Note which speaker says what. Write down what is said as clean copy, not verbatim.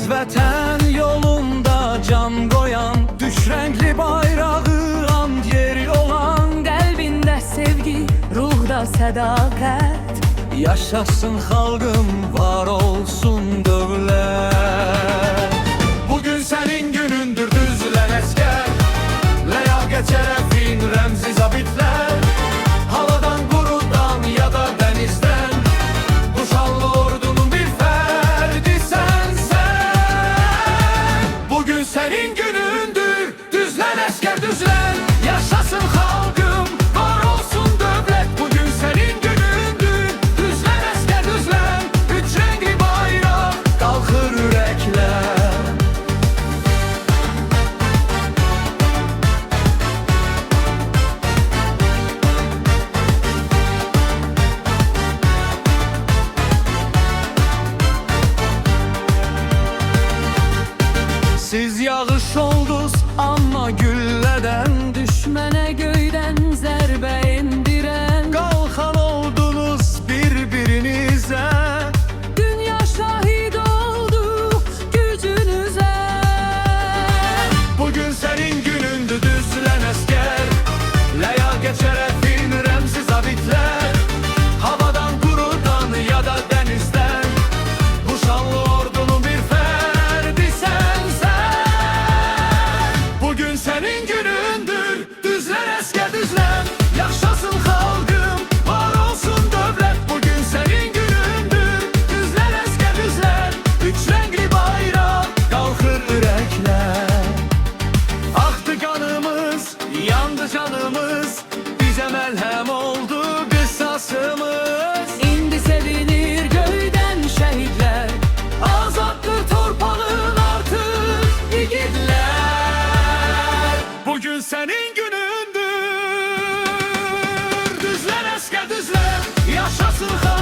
Speaker 1: Aziz vətən yolunda can qoyan, düş rəngli bayrağı and yeri olan,
Speaker 2: Qəlbində sevgi, ruhda sədaqət.
Speaker 1: yaşasın xalqım, var olsun dövlət. Bugün sənin günündür düzülən əskər, ləyaqət şərəfin rəmzi zabitlər. Havadan, qurudan ya da dənizdən, bu şanlı ordunun bir fərdisən sən. Bugün sənin günündür düzlən əskər düzlən, yaşasın xalqım, var olsun dövlət. Bugün sənin günündür düzlən əskər düzlən, üç rəngli bayraq qalxır ürəklər. Siz yağış oldunuz amma güllədən,
Speaker 2: Düşmənə göydən zərbə endirən,
Speaker 1: qalxan oldunuz bir-birinizə.
Speaker 2: dünya şahid oldu gücünüzə.
Speaker 1: Bugün sənin günündür düzülən əskər, ləyaqət şərəfin rəmzi zabitlər. Havadan, qurudan ya da dənizdən, bu şanlı ordunun bir fərdisən sən. Bugün sənin günündür düzlən əskər düzlən, yaşasın xalqım, var olsun dövlət. Bugün sənin günündür düzlən əskər düzlən, üç rəngli bayraq qalxır ürəklər. Aktı kanımız, yandı canımız, bize melhem oldu kısasımız.
Speaker 2: İndi sevinir göydən şəhidlər,
Speaker 1: Azaddır torpağın artık yiğitler. Bugün senin günündür düzlen əskər düzlen, yaşasın xalq.